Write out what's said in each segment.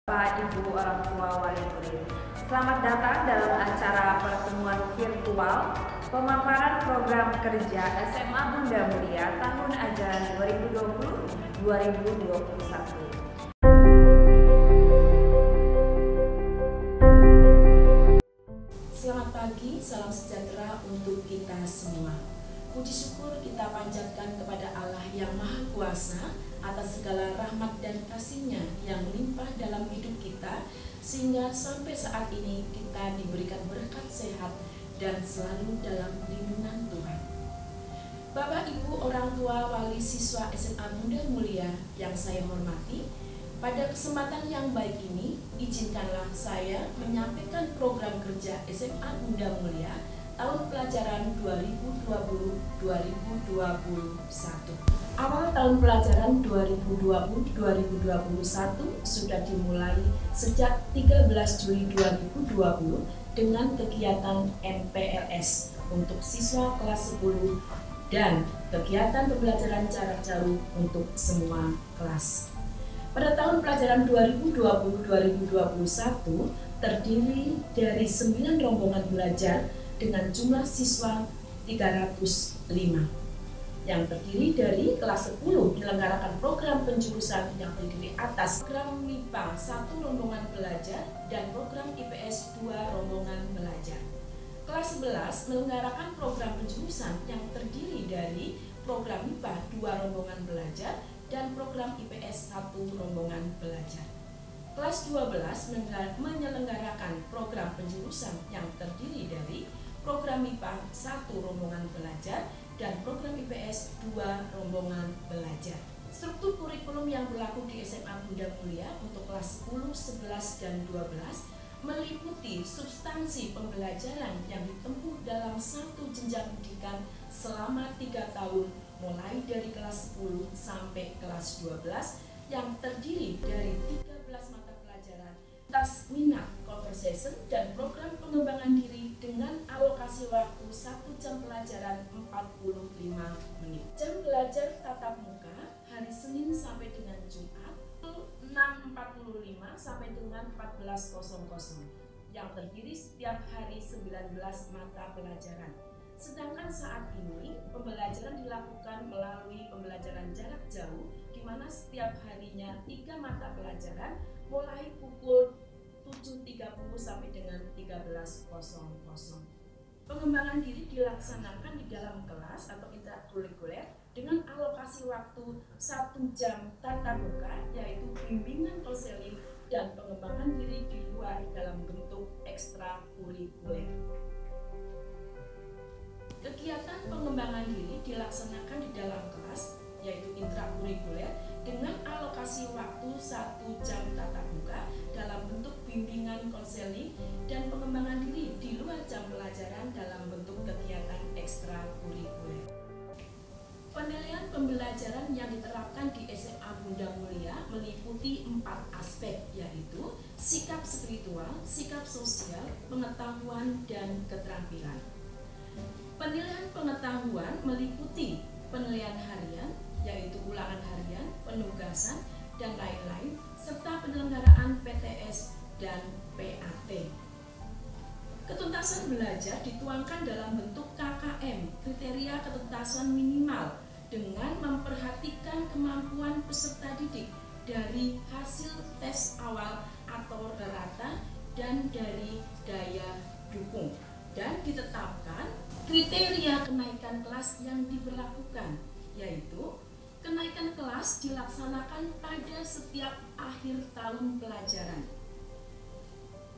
Bapak, Ibu, orang tua, wali murid. Selamat datang dalam acara pertemuan virtual pemaparan program kerja SMA Bunda Mulia tahun ajaran 2020-2021. Selamat pagi, salam sejahtera untuk kita semua. Puji syukur kita panjatkan kepada Allah yang Maha Kuasa atas segala rahmat dan kasih-Nya yang melimpah dalam hidup kita, sehingga sampai saat ini kita diberikan berkat sehat dan selalu dalam lindungan Tuhan. Bapak, Ibu, orang tua, wali siswa SMA Bunda Mulia yang saya hormati, pada kesempatan yang baik ini, izinkanlah saya menyampaikan program kerja SMA Bunda Mulia tahun pelajaran 2020-2021. Awal tahun pelajaran 2020-2021 sudah dimulai sejak 13 Juli 2020 dengan kegiatan MPLS untuk siswa kelas 10 dan kegiatan pembelajaran jarak jauh untuk semua kelas. Pada tahun pelajaran 2020-2021 terdiri dari 9 rombongan belajar dengan jumlah siswa 305 yang terdiri dari kelas 10 menyelenggarakan program penjurusan yang terdiri atas program MIPA 1 rombongan belajar dan program IPS 2 rombongan belajar. Kelas 11 menyelenggarakan program penjurusan yang terdiri dari program MIPA 2 rombongan belajar dan program IPS 1 rombongan belajar. Kelas 12 menyelenggarakan program penjurusan yang terdiri dari program MIPA 1 rombongan belajar dan program IPS 2 rombongan belajar. Struktur kurikulum yang berlaku di SMA Bunda Mulia untuk kelas 10, 11, dan 12 meliputi substansi pembelajaran yang ditempuh dalam satu jenjang pendidikan selama 3 tahun mulai dari kelas 10 sampai kelas 12 yang terdiri dari 13 mata pelajaran, tas minat, conversation, dan program pengembangan diri dengan alokasi waktu 1 jam pelajaran 45 menit. Jam belajar tatap muka hari Senin sampai dengan Jumat 6.45 sampai dengan 14.00 yang terdiri setiap hari 19 mata pelajaran. Sedangkan saat ini pembelajaran dilakukan melalui pembelajaran jarak jauh di mana setiap harinya 3 mata pelajaran mulai pukul 7.30 sampai dengan 13.00. Pengembangan diri dilaksanakan di dalam kelas atau intrakurikuler dengan alokasi waktu 1 jam tatap muka, yaitu bimbingan konseling dan pengembangan diri di luar dalam bentuk ekstrakurikuler. Kegiatan pengembangan diri dilaksanakan di dalam kelas, yaitu intrakurikuler, dengan alokasi waktu 1 jam tatap muka dalam bentuk bimbingan konseling dan pengembangan diri di luar jam pelajaran dalam bentuk kegiatan ekstrakurikuler. Penilaian pembelajaran yang diterapkan di SMA Bunda Mulia meliputi 4 aspek, yaitu sikap spiritual, sikap sosial, pengetahuan, dan keterampilan. Penilaian pengetahuan meliputi penilaian harian, yaitu ulangan harian, penugasan, dan lain-lain, serta penyelenggaraan PTS dan PAT. Ketuntasan belajar dituangkan dalam bentuk KKM, kriteria ketuntasan minimal, dengan memperhatikan kemampuan peserta didik dari hasil tes awal atau rata dan dari daya dukung, dan ditetapkan kriteria kenaikan kelas yang diberlakukan, yaitu kenaikan kelas dilaksanakan pada setiap akhir tahun pelajaran,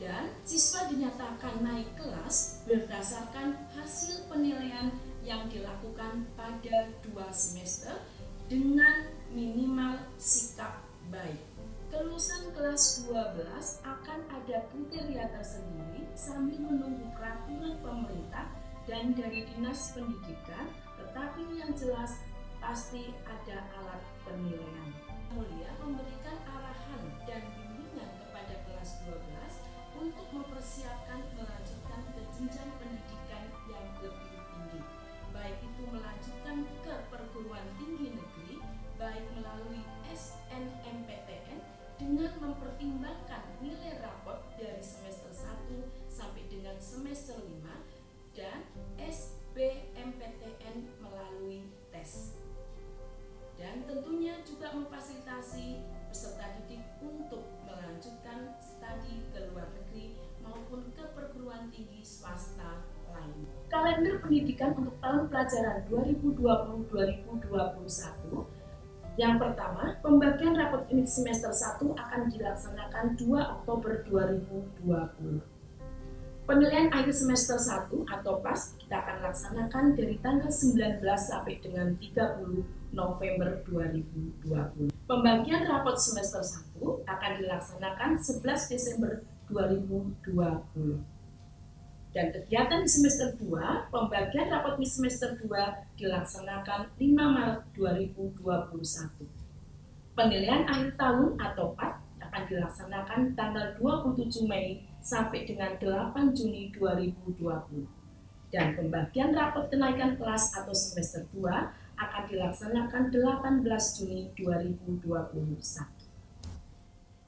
dan siswa dinyatakan naik kelas berdasarkan hasil penilaian yang dilakukan pada 2 semester dengan minimal sikap baik. Kelulusan kelas 12 akan ada kriteria tersendiri sambil menunggu peraturan pemerintah dan dari Dinas Pendidikan, tetapi yang jelas pasti ada alat penilaian. Mulia memberikan arahan dan bimbingan kepada kelas 12 untuk mempersiapkan melanjutkan ke jenjang pendidikan yang lebih tinggi, baik itu melanjutkan ke perguruan tinggi negeri, baik melalui SNMPTN dengan mempertimbangkan pendidikan untuk tahun pelajaran 2020-2021. Yang pertama, pembagian rapot unit semester 1 akan dilaksanakan 2 Oktober 2020. Penilaian akhir semester 1 atau PAS kita akan laksanakan dari tanggal 19 sampai dengan 30 November 2020. Pembagian rapot semester 1 akan dilaksanakan 11 Desember 2020. Dan kegiatan di semester 2, pembagian rapot di semester 2 dilaksanakan 5 Maret 2021. Penilaian akhir tahun atau PAT akan dilaksanakan tanggal 27 Mei sampai dengan 8 Juni 2020. Dan pembagian rapot kenaikan kelas atau semester 2 akan dilaksanakan 18 Juni 2021.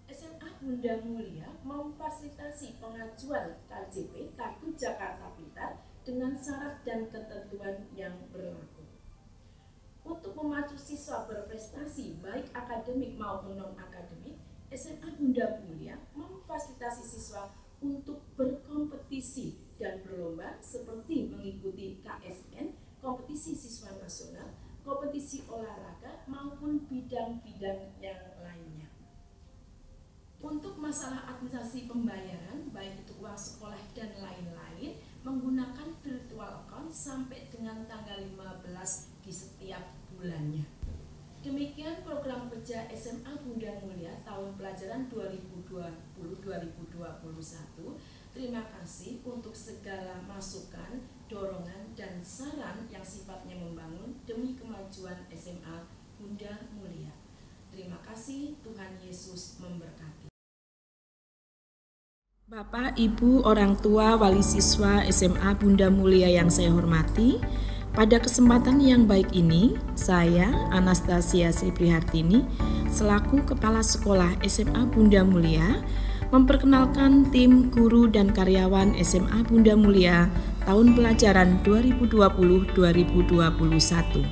SMA Bunda Mulia memfasilitasi pengajuan KJP Kartu Jakarta Pintar dengan syarat dan ketentuan yang berlaku. Untuk memacu siswa berprestasi baik akademik maupun non-akademik, SMA Bunda Mulia memfasilitasi siswa untuk berkompetisi dan berlomba seperti mengikuti KSN, kompetisi siswa nasional, kompetisi olahraga maupun bidang-bidang yang lainnya. Untuk masalah administrasi pembayaran, baik itu uang sekolah dan lain-lain, menggunakan virtual account sampai dengan tanggal 15 di setiap bulannya. Demikian program kerja SMA Bunda Mulia tahun pelajaran 2020-2021. Terima kasih untuk segala masukan, dorongan, dan saran yang sifatnya membangun demi kemajuan SMA Bunda Mulia. Terima kasih, Tuhan Yesus memberkati. Bapak, Ibu, orang tua, wali siswa SMA Bunda Mulia yang saya hormati, pada kesempatan yang baik ini, saya, Anastasia Sri Prihartini, selaku Kepala Sekolah SMA Bunda Mulia, memperkenalkan tim guru dan karyawan SMA Bunda Mulia tahun pelajaran 2020-2021.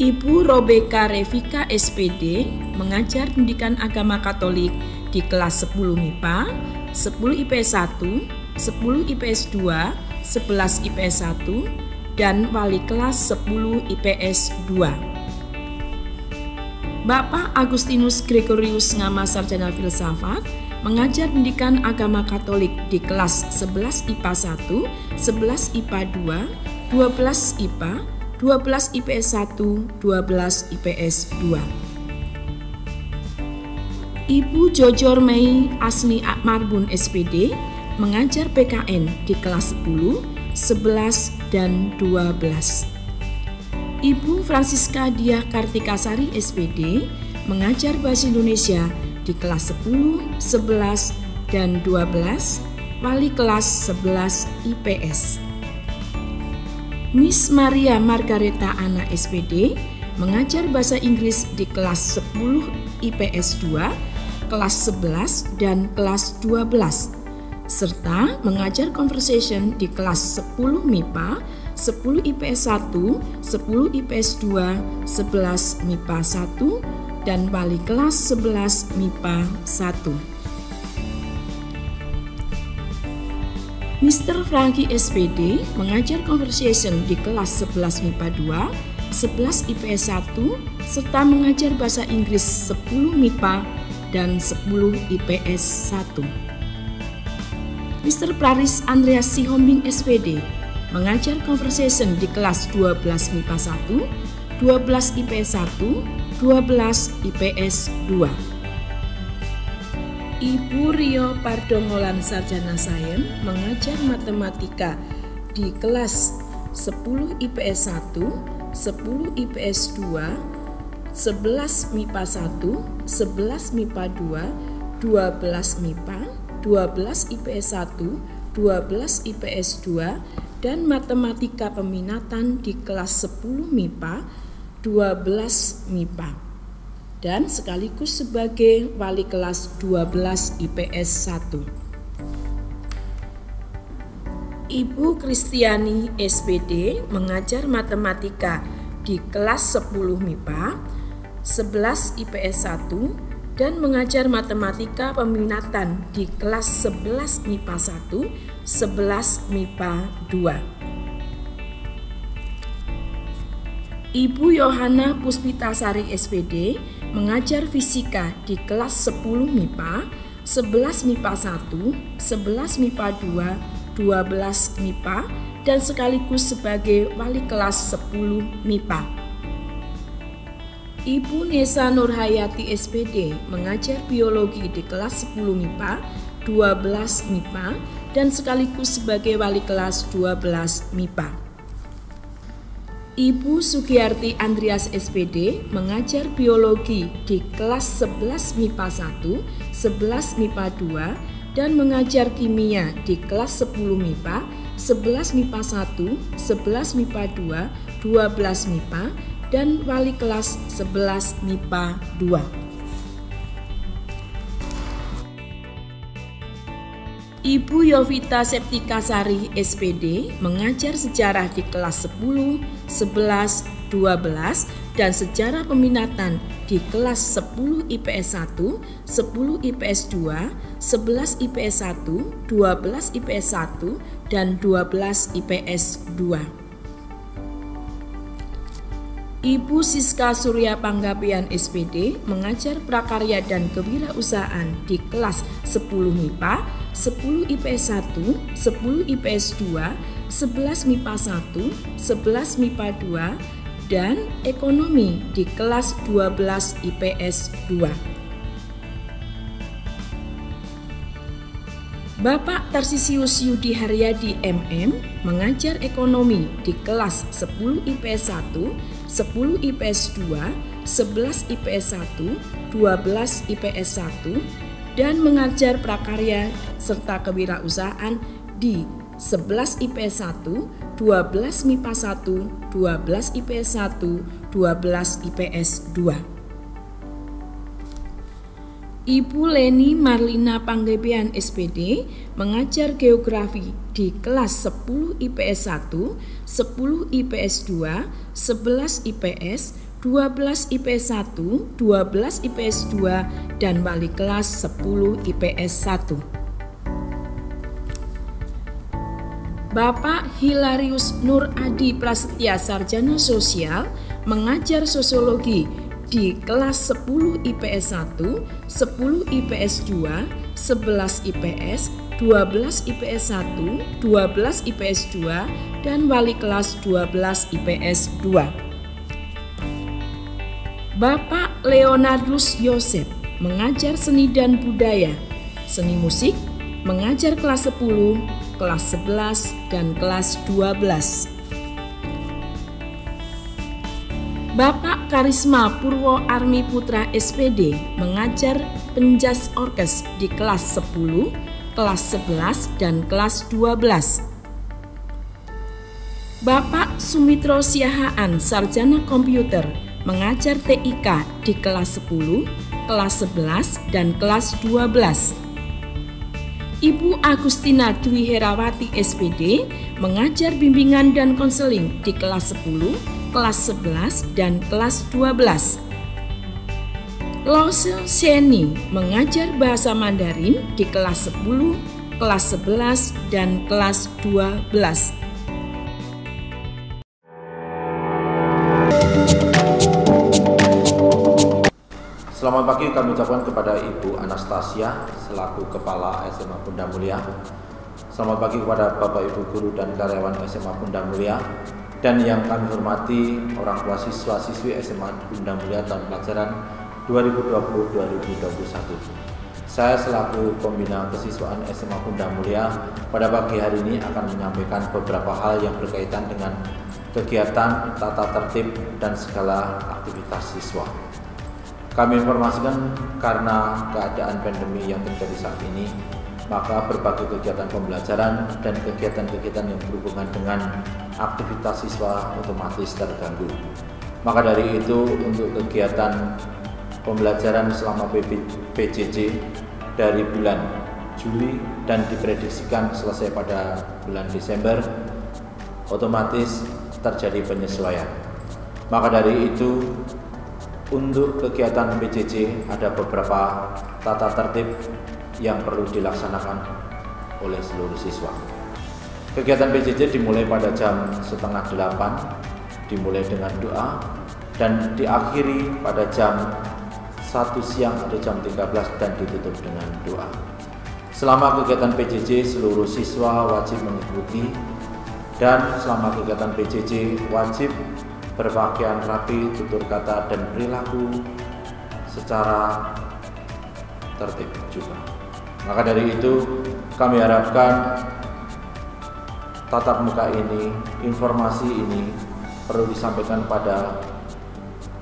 Ibu Robeka Revika SPD mengajar pendidikan agama Katolik di kelas 10 MIPA, 10 IPS 1, 10 IPS 2, 11 IPS 1, dan wali kelas 10 IPS 2. Bapak Agustinus Gregorius Ngama Sarjana Filsafat mengajar pendidikan agama Katolik di kelas 11 IPA 1, 11 IPA 2, 12 IPA, 12 IPS 1, 12 IPS 2. Ibu Jojor Mei Asni Marbun SPD mengajar PKN di kelas 10, 11, dan 12. Ibu Francisca Diah Kartikasari SPD mengajar Bahasa Indonesia di kelas 10, 11, dan 12, wali kelas 11 IPS. Miss Maria Margareta Ana SPD mengajar Bahasa Inggris di kelas 10 IPS 2, kelas 11, dan kelas 12, serta mengajar conversation di kelas 10 MIPA, 10 IPS 1, 10 IPS 2, 11 MIPA 1, dan wali kelas 11 MIPA 1. Mr. Franky SPD mengajar conversation di kelas 11 MIPA 2, 11 IPS 1, serta mengajar bahasa Inggris 10 MIPA dan 10 IPS 1. Mr. Praris Andreas Sihombing SPD mengajar conversation di kelas 12 MIPA 1, 12 IPS 1, 12 IPS 2. Ibu Rio Pardomolan Sarjana Sains mengajar matematika di kelas 10 IPS 1, 10 IPS 2, 11 MIPA 1, 11 MIPA 2, 12 MIPA, 12 IPS 1, 12 IPS 2, dan matematika peminatan di kelas 10 MIPA, 12 MIPA, dan sekaligus sebagai wali kelas 12 IPS 1. Ibu Kristiani SPD mengajar matematika di kelas 10 MIPA, 11 IPS 1, dan mengajar matematika peminatan di kelas 11 MIPA 1, 11 MIPA 2. Ibu Yohana Puspitasari SPD mengajar fisika di kelas 10 MIPA, 11 MIPA 1, 11 MIPA 2, 12 MIPA, dan sekaligus sebagai wali kelas 10 MIPA. Ibu Nesa Nurhayati SPD mengajar biologi di kelas 10 MIPA, 12 MIPA, dan sekaligus sebagai wali kelas 12 MIPA. Ibu Sugiyarti Andreas SPD mengajar biologi di kelas 11 MIPA 1, 11 MIPA 2, dan mengajar kimia di kelas 10 MIPA, 11 MIPA 1, 11 MIPA 2, 12 MIPA, dan wali kelas 11 MIPA 2. Ibu Yovita Septikasari SPD mengajar sejarah di kelas 10, 11, 12, dan sejarah peminatan di kelas 10 IPS 1, 10 IPS 2, 11 IPS 1, 12 IPS 1, dan 12 IPS 2. Ibu Siska Surya Panggabean SPD mengajar prakarya dan kewirausahaan di kelas 10 MIPA, 10 IPS 1, 10 IPS 2, 11 MIPA 1, 11 MIPA 2, dan ekonomi di kelas 12 IPS 2. Bapak Tarsisius Yudi Haryadi MM mengajar ekonomi di kelas 10 IPS 1, 10 IPS 2, 11 IPS 1, 12 IPS 1, dan mengajar prakarya serta kewirausahaan di 11 IPS 1, 12 MIPA 1, 12 IPS 1, 12 IPS 2. Ibu Leni Marlina Panggabean SPD mengajar geografi di kelas 10 IPS 1, 10 IPS 2, 11 IPS, 12 IPS 1, 12 IPS 2, dan wali kelas 10 IPS 1. Bapak Hilarius Nur Adi Prasetya Sarjana Sosial mengajar sosiologi di kelas 10 IPS 1, 10 IPS 2, 11 IPS, 12 IPS 1, 12 IPS 2, dan wali kelas 12 IPS 2. Bapak Leonardus Yosef mengajar seni dan budaya, seni musik, mengajar kelas 10, kelas 11, dan kelas 12. Bapak Karisma Purwo Armi Putra SPD mengajar penjas orkes di kelas 10, kelas 11, dan kelas 12. Bapak Sumitro Siahaan Sarjana Komputer mengajar TIK di kelas 10, kelas 11, dan kelas 12. Ibu Agustina Dwi Herawati SPD mengajar bimbingan dan konseling di kelas 10, kelas 11, dan kelas 12. Lo Sheni mengajar bahasa Mandarin di kelas 10, kelas 11, dan kelas 12. Selamat pagi kami ucapkan kepada Ibu Anastasia selaku Kepala SMA Bunda Mulia. Selamat pagi kepada Bapak Ibu Guru dan karyawan SMA Bunda Mulia. Dan yang kami hormati orang tua siswa-siswi SMA Bunda Mulia tahun pelajaran 2020-2021. Saya selaku Pembina Kesiswaan SMA Bunda Mulia pada pagi hari ini akan menyampaikan beberapa hal yang berkaitan dengan kegiatan, tata tertib, dan segala aktivitas siswa. Kami informasikan karena keadaan pandemi yang terjadi saat ini, maka berbagai kegiatan pembelajaran dan kegiatan-kegiatan yang berhubungan dengan aktivitas siswa otomatis terganggu. Maka dari itu, untuk kegiatan pembelajaran selama PJJ dari bulan Juli dan diprediksikan selesai pada bulan Desember, otomatis terjadi penyesuaian. Maka dari itu, untuk kegiatan PJJ ada beberapa tata tertib yang perlu dilaksanakan oleh seluruh siswa. Kegiatan PJJ dimulai pada jam 7:30, dimulai dengan doa dan diakhiri pada jam 1 siang atau jam 13 dan ditutup dengan doa. Selama kegiatan PJJ seluruh siswa wajib mengikuti, dan selama kegiatan PJJ wajib berpakaian rapi, tutur kata dan perilaku secara tertib juga. Maka dari itu kami harapkan tatap muka ini, informasi ini perlu disampaikan pada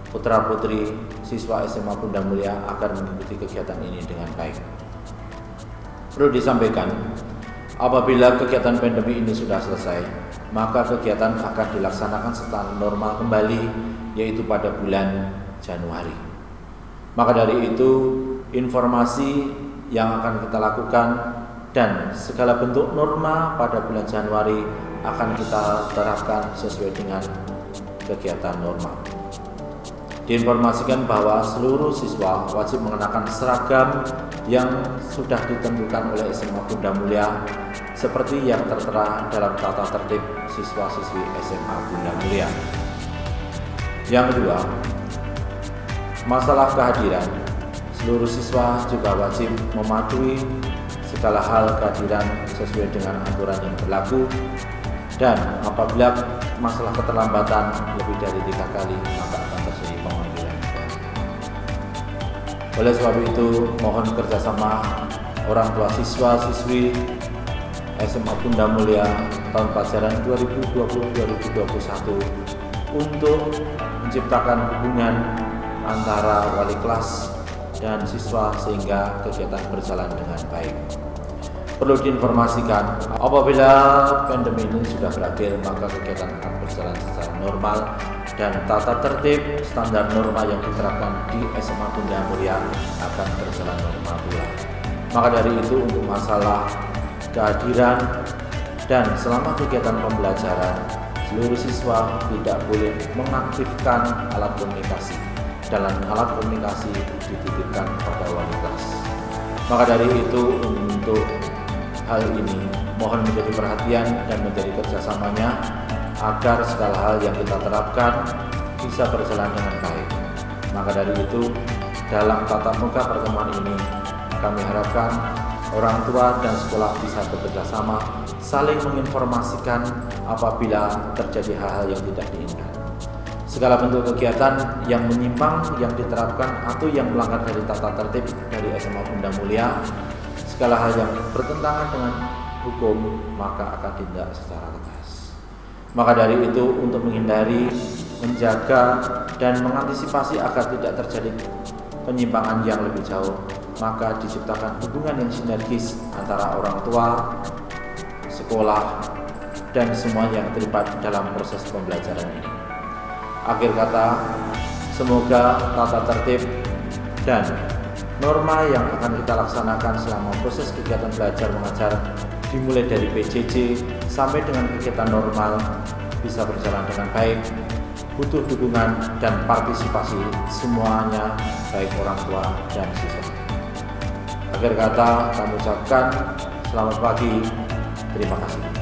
putra-putri siswa SMA Bunda Mulia agar mengikuti kegiatan ini dengan baik. Perlu disampaikan, apabila kegiatan pandemi ini sudah selesai, maka kegiatan akan dilaksanakan secara normal kembali, yaitu pada bulan Januari. Maka dari itu, informasi yang akan kita lakukan dan segala bentuk norma pada bulan Januari akan kita terapkan sesuai dengan kegiatan normal. Diinformasikan bahwa seluruh siswa wajib mengenakan seragam yang sudah ditentukan oleh SMA Bunda Mulia seperti yang tertera dalam tata tertib siswa-siswi SMA Bunda Mulia. Yang kedua, masalah kehadiran. Seluruh siswa juga wajib mematuhi segala hal kehadiran sesuai dengan aturan yang berlaku, dan apabila masalah keterlambatan lebih dari 3 kali maka akan terjadi pemanggilan. Oleh sebab itu, mohon kerjasama orang tua siswa-siswi SMA Bunda Mulia tahun pelajaran 2020-2021 untuk menciptakan hubungan antara wali kelas dan siswa sehingga kegiatan berjalan dengan baik. Perlu diinformasikan, apabila pandemi ini sudah berakhir, maka kegiatan akan berjalan secara normal dan tata tertib standar norma yang diterapkan di SMA Bunda Mulia akan berjalan normal pula. Maka dari itu, untuk masalah kehadiran dan selama kegiatan pembelajaran, seluruh siswa tidak boleh mengaktifkan alat komunikasi. Dalam alat komunikasi dititipkan kepada wali kelas. Maka dari itu, untuk hal ini mohon menjadi perhatian dan menjadi kerjasamanya agar segala hal yang kita terapkan bisa berjalan dengan baik. Maka dari itu, dalam tatap muka pertemuan ini kami harapkan orang tua dan sekolah bisa bekerja sama, saling menginformasikan apabila terjadi hal-hal yang tidak diinginkan. Segala bentuk kegiatan yang menyimpang yang diterapkan atau yang melanggar dari tata tertib dari SMA Bunda Mulia, segala hal yang bertentangan dengan hukum maka akan ditindak secara tegas. Maka dari itu, untuk menghindari, menjaga dan mengantisipasi agar tidak terjadi penyimpangan yang lebih jauh, maka diciptakan hubungan yang sinergis antara orang tua, sekolah, dan semua yang terlibat dalam proses pembelajaran ini. Akhir kata, semoga tata tertib dan norma yang akan kita laksanakan selama proses kegiatan belajar mengajar dimulai dari PJJ sampai dengan kegiatan normal bisa berjalan dengan baik. Butuh dukungan dan partisipasi semuanya, baik orang tua dan siswa. Akhir kata, kami ucapkan selamat pagi, terima kasih.